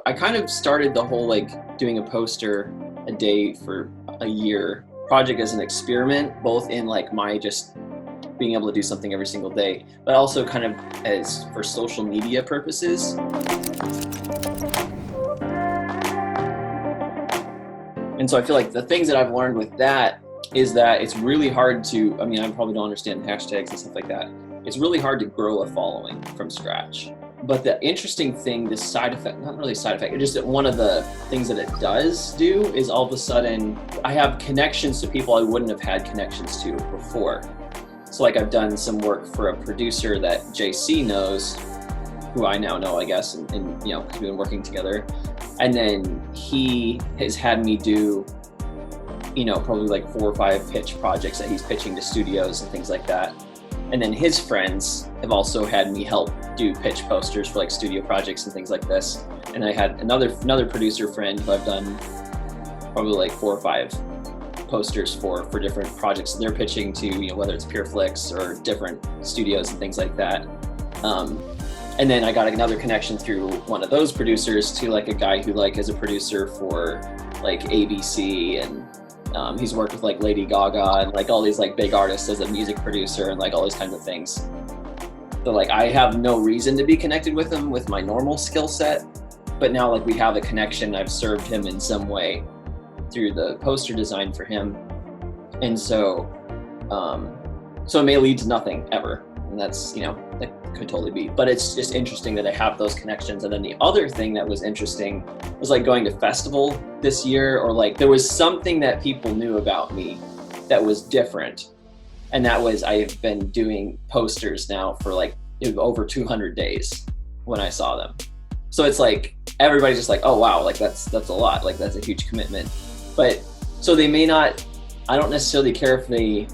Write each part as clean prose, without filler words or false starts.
I kind of started the whole like doing a poster a day for a year project as an experiment, both in like my just being able to do something every single day, but also kind of as for social media purposes. And so I feel like the things that I've learned with that is that it's really hard to, I probably don't understand hashtags and stuff like that. It's really hard to grow a following from scratch. But the interesting thing, this side effect, not really side effect, it's just that one of the things that it does do is all of a sudden I have connections to people I wouldn't have had connections to before. So like I've done some work for a producer that JC knows, who I now know, I guess, and you know, because we've been working together. And then he has had me do, you know, probably like 4 or 5 pitch projects that he's pitching to studios and things like that. And then his friends have also had me help do pitch posters for like studio projects and things like this. And I had another producer friend who I've done probably like 4 or 5 posters for different projects they're pitching to, you know, whether it's PureFlix or different studios and things like that. And then I got another connection through one of those producers to like a guy who like is a producer for like ABC, and he's worked with like Lady Gaga and like all these like big artists as a music producer and like all these kinds of things. So like I have no reason to be connected with him with my normal skill set, but now like we have a connection. I've served him in some way through the poster design for him. And so it may lead to nothing ever. And that's, you know, that could totally be, but it's just interesting that I have those connections. And then the other thing that was interesting was like going to festival this year, or like there was something that people knew about me that was different. And that was, I have been doing posters now for like over 200 days when I saw them. So it's like, everybody's just like, oh wow, like that's a lot, like that's a huge commitment. But so they may not, I don't necessarily care if they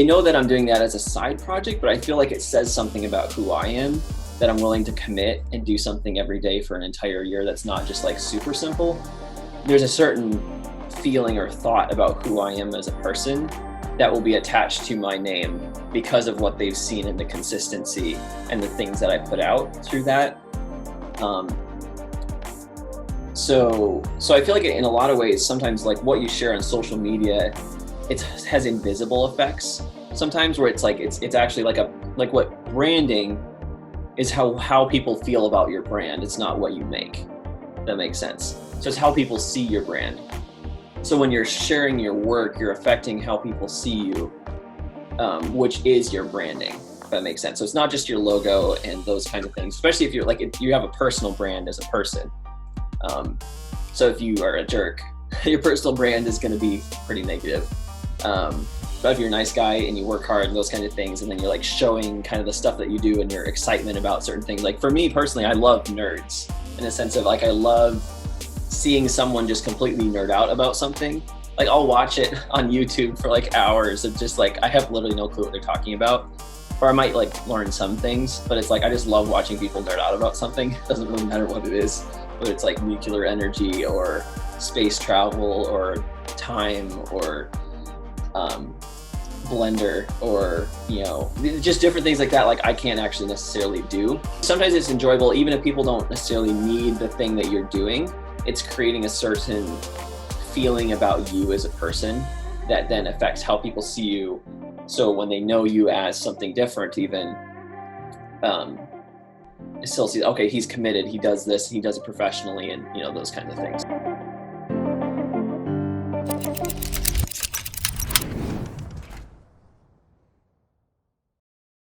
know that I'm doing that as a side project, but I feel like it says something about who I am, that I'm willing to commit and do something every day for an entire year that's not just like super simple. There's a certain feeling or thought about who I am as a person that will be attached to my name because of what they've seen in the consistency and the things that I put out through that. So I feel like in a lot of ways, sometimes like what you share on social media, it has invisible effects sometimes, where it's like it's actually like what branding is how people feel about your brand. It's not what you make. That makes sense. So it's how people see your brand. So when you're sharing your work, you're affecting how people see you, which is your branding. If that makes sense. So it's not just your logo and those kinds of things, especially if you're like, if you have a personal brand as a person. So if you are a jerk, your personal brand is going to be pretty negative. But if you're a nice guy and you work hard and those kinds of things, and then you're like showing kind of the stuff that you do and your excitement about certain things. Like for me personally, I love nerds in a sense of like, I love seeing someone just completely nerd out about something. Like I'll watch it on YouTube for like hours of just like, I have literally no clue what they're talking about. Or I might like learn some things, but it's like, I just love watching people nerd out about something. It doesn't really matter what it is, whether it's like nuclear energy or space travel or time or Blender or, you know, just different things like that. Like I can't actually necessarily do. Sometimes it's enjoyable, even if people don't necessarily need the thing that you're doing. It's creating a certain feeling about you as a person that then affects how people see you. So when they know you as something different, even still see, okay, he's committed, he does this, he does it professionally, and you know, those kinds of things.